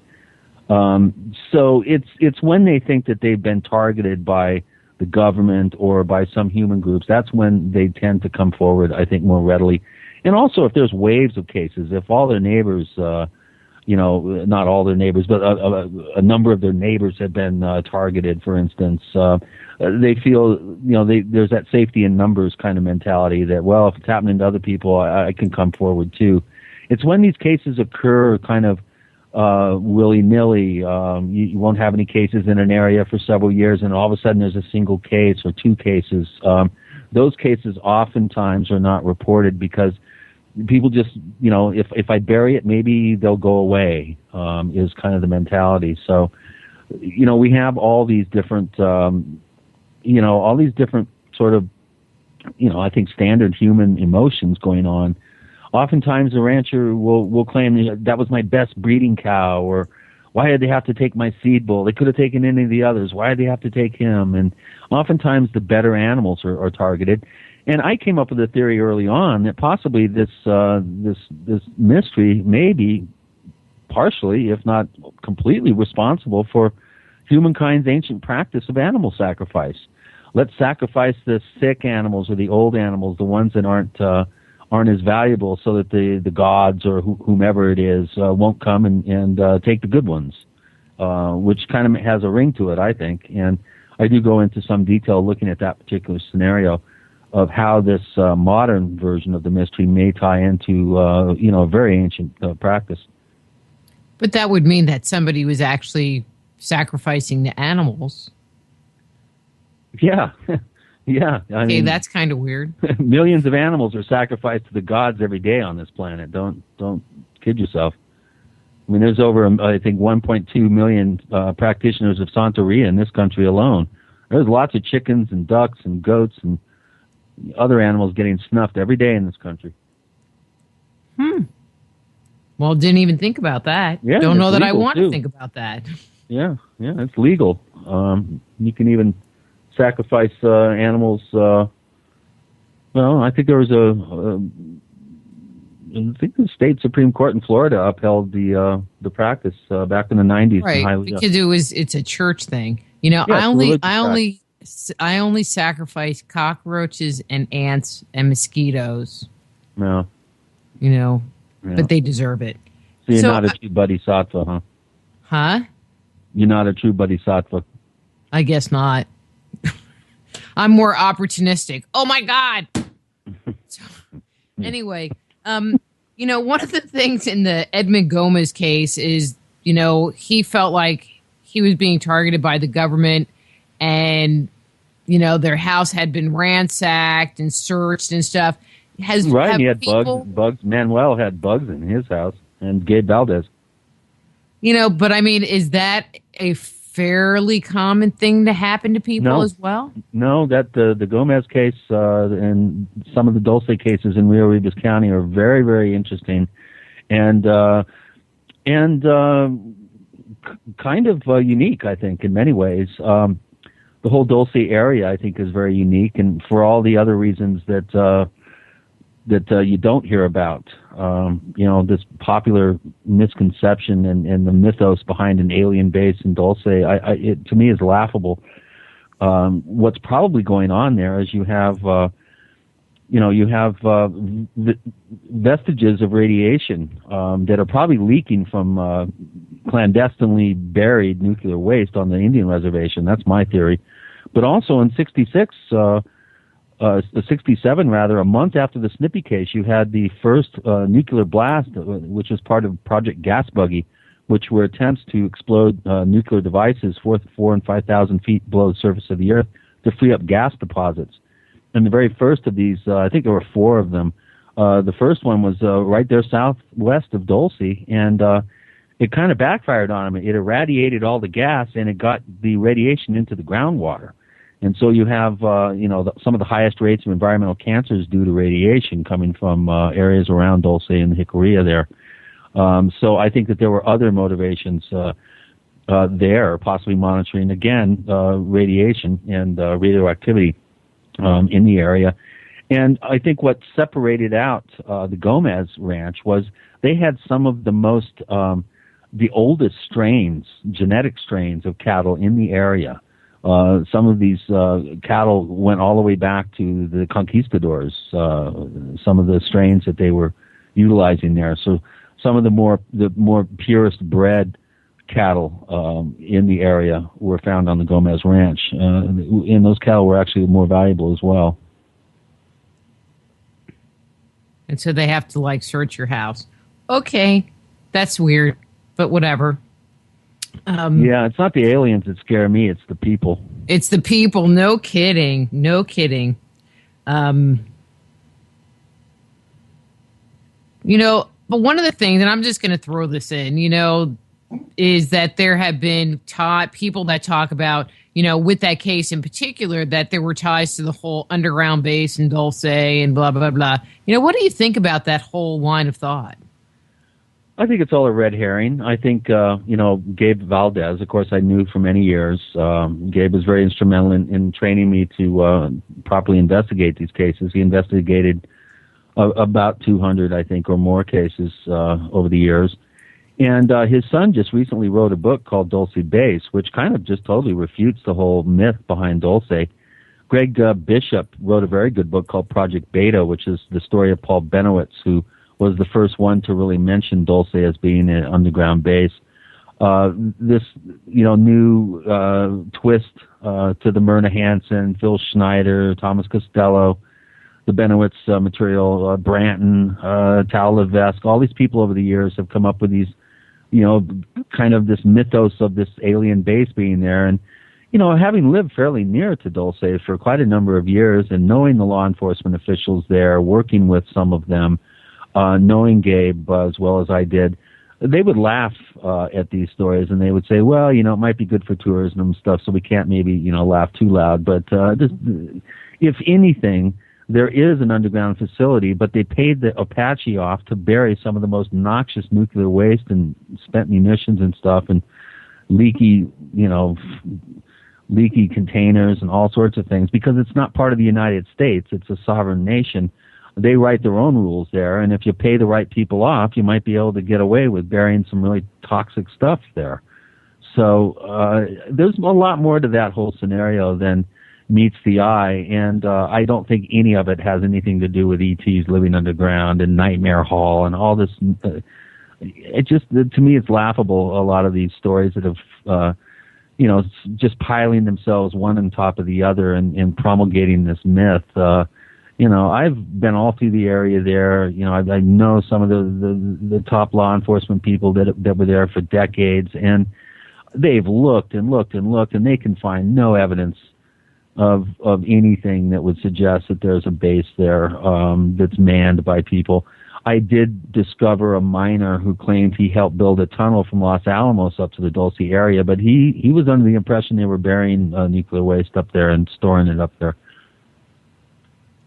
So it's when they think that they've been targeted by the government or by some human groups, that's when they tend to come forward, I think, more readily. And also if there's waves of cases, if all their neighbors, not all their neighbors, but a number of their neighbors have been targeted, for instance, they feel, there's that safety in numbers kind of mentality that, well, if it's happening to other people, I can come forward too. It's when these cases occur kind of willy-nilly. You won't have any cases in an area for several years, and all of a sudden there's a single case or two cases. Those cases oftentimes are not reported because people just, if I bury it, maybe they'll go away, is kind of the mentality. So, we have all these different, all these different sort of, I think standard human emotions going on. Oftentimes a rancher will claim that was my best breeding cow, or why did they have to take my seed bull? They could have taken any of the others. Why did they have to take him? And oftentimes the better animals are targeted. And I came up with a theory early on that possibly this mystery may be partially, if not completely, responsible for humankind's ancient practice of animal sacrifice. Let's sacrifice the sick animals or the old animals, the ones that aren't as valuable, so that the gods or whomever it is won't come and take the good ones, which kind of has a ring to it, I think. And I do go into some detail looking at that particular scenario of how this modern version of the mystery may tie into a very ancient practice. But that would mean that somebody was actually sacrificing the animals. Yeah. Yeah. I mean, that's kind of weird. Millions of animals are sacrificed to the gods every day on this planet. Don't kid yourself. I mean, there's over, I think, 1.2 million practitioners of Santeria in this country alone. There's lots of chickens and ducks and goats and other animals getting snuffed every day in this country. Well, didn't even think about that. Yeah, Don't know it's that I legal, want too. to think about that. Yeah, it's legal. You can even sacrifice animals. Well, I think there was I think the state Supreme Court in Florida upheld the practice back in the 90s. Right, because it's a church thing. You know, Yeah, I only sacrifice cockroaches and ants and mosquitoes. No. You know, Yeah. but they deserve it. So you're not a true bodhisattva, huh? Huh? You're not a true bodhisattva. I guess not. I'm more opportunistic. Oh my God. So, anyway, you know, one of the things in the Edmund Gomez case is, you know, he felt like he was being targeted by the government, and, you know, their house had been ransacked and searched and stuff. He had bugs. Manuel had bugs in his house, and Gabe Valdez. You know, but I mean, is that a fairly common thing to happen to people as well? No, that the Gomez case and some of the Dolce cases in Rio Rivas County are very, very interesting, and kind of unique, I think, in many ways. The whole Dolce area, I think, is very unique, and for all the other reasons that you don't hear about. You know, this popular misconception and the mythos behind an alien base in Dolce, it to me is laughable. What's probably going on there is you have vestiges of radiation that are probably leaking from clandestinely buried nuclear waste on the Indian reservation. That's my theory. But also in 67, a month after the Snippy case, you had the first nuclear blast, which was part of Project Gas Buggy, which were attempts to explode nuclear devices 4,000 and 5,000 feet below the surface of the Earth to free up gas deposits. And the very first of these, I think there were 4 of them. The first one was right there southwest of Dolce, and it kind of backfired on them. It irradiated all the gas, and it got the radiation into the groundwater. And so you have, some of the highest rates of environmental cancers due to radiation coming from areas around Dolce and Jicarilla there. So I think that there were other motivations there, possibly monitoring, again, radiation and radioactivity in the area. And I think what separated out the Gomez Ranch was they had some of the most, the oldest strains, genetic strains of cattle in the area. Some of these cattle went all the way back to the conquistadors, some of the strains that they were utilizing there. So some of the more purest bred cattle in the area were found on the Gomez Ranch. And those cattle were actually more valuable as well. And so they have to, search your house. Okay, that's weird, but whatever. Yeah, it's not the aliens that scare me, it's the people. It's the people, no kidding. But one of the things, and I'm just going to throw this in, is that there have been people that talk about, with that case in particular, that there were ties to the whole underground base in Dolce and blah, blah, blah. What do you think about that whole line of thought? I think it's all a red herring. I think, Gabe Valdez, of course, I knew for many years. Gabe was very instrumental in training me to properly investigate these cases. He investigated about 200, I think, or more cases over the years. And his son just recently wrote a book called Dolce Base, which kind of just totally refutes the whole myth behind Dolce. Greg Bishop wrote a very good book called Project Beta, which is the story of Paul Benowitz, who was the first one to really mention Dolce as being an underground base. This, new twist to the Myrna Hansen, Phil Schneider, Thomas Costello, the Benowitz material, Branton, Tal Levesque, all these people over the years have come up with these, kind of this mythos of this alien base being there. And, having lived fairly near to Dolce for quite a number of years and knowing the law enforcement officials there, working with some of them, knowing Gabe as well as I did, they would laugh at these stories, and they would say, well, it might be good for tourism and stuff, so we can't maybe, laugh too loud. But if anything, there is an underground facility, but they paid the Apache off to bury some of the most noxious nuclear waste and spent munitions and stuff, and leaky containers and all sorts of things, because it's not part of the United States. It's a sovereign nation. They write their own rules there, and if you pay the right people off, you might be able to get away with burying some really toxic stuff there. So there's a lot more to that whole scenario than meets the eye, and I don't think any of it has anything to do with ETs living underground and Nightmare Hall and all this. It just, to me, it's laughable, a lot of these stories that have, just piling themselves one on top of the other and promulgating this myth. I've been all through the area there. I know some of the top law enforcement people that were there for decades, and they've looked and looked and looked, and they can find no evidence of anything that would suggest that there's a base there that's manned by people. I did discover a miner who claimed he helped build a tunnel from Los Alamos up to the Dolce area, but he was under the impression they were burying nuclear waste up there and storing it up there.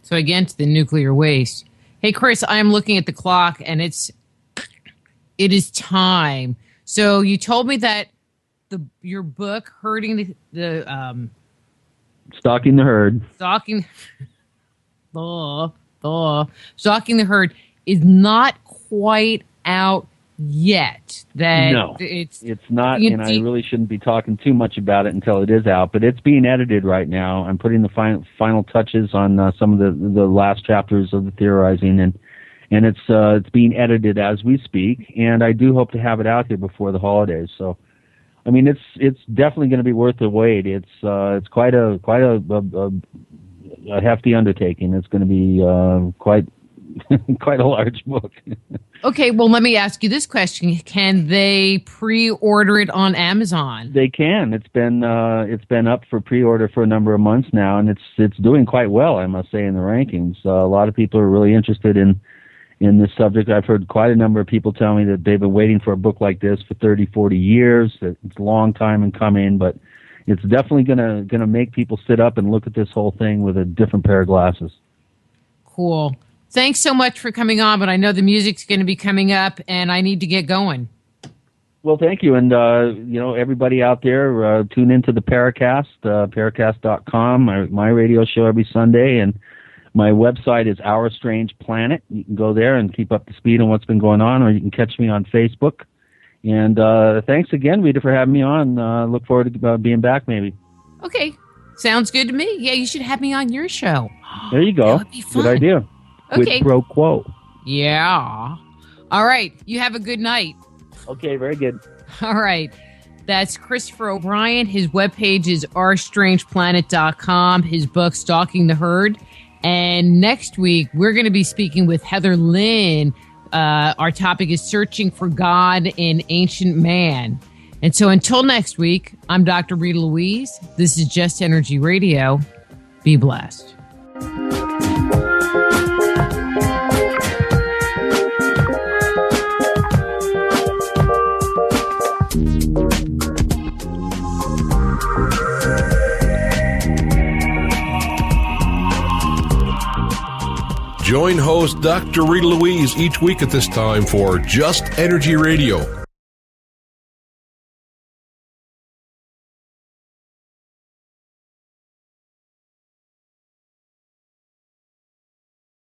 So again, to the nuclear waste. Hey, Chris, I'm looking at the clock, and it is time. So you told me that your book, Herding the Stalking the Herd. Stalking the Herd is not quite out yet. No, it's not, and I really shouldn't be talking too much about it until it is out, but it's being edited right now. I'm putting the final touches on some of the last chapters of the theorizing, and it's being edited as we speak, and I do hope to have it out here before the holidays. So, I mean, it's definitely going to be worth the wait. It's quite a hefty undertaking. It's going to be quite a large book. Okay, well, let me ask you this question: can they pre-order it on Amazon? They can. It's been up for pre-order for a number of months now, and it's doing quite well, I must say, in the rankings. A lot of people are really interested in this subject. I've heard quite a number of people tell me that they've been waiting for a book like this for 30, 40 years. It's a long time in coming, but it's definitely gonna make people sit up and look at this whole thing with a different pair of glasses. Cool. Thanks so much for coming on, but I know the music's going to be coming up, and I need to get going. Well, thank you. And, everybody out there, tune into the Paracast, paracast.com, my radio show every Sunday. And my website is Our Strange Planet. You can go there and keep up to speed on what's been going on, or you can catch me on Facebook. And thanks again, Rita, for having me on. Look forward to being back maybe. Okay. Sounds good to me. Yeah, you should have me on your show. There you go. That would be fun. Good idea. Okay. Quid pro quo. Yeah. All right. You have a good night. Okay, very good. All right. That's Christopher O'Brien. His webpage is ourstrangeplanet.com. His book, Stalking the Herd. And next week, we're going to be speaking with Heather Lynn. Our topic is Searching for God in Ancient Man. And so until next week, I'm Dr. Rita Louise. This is Just Energy Radio. Be blessed. Join host Dr. Rita Louise each week at this time for Just Energy Radio.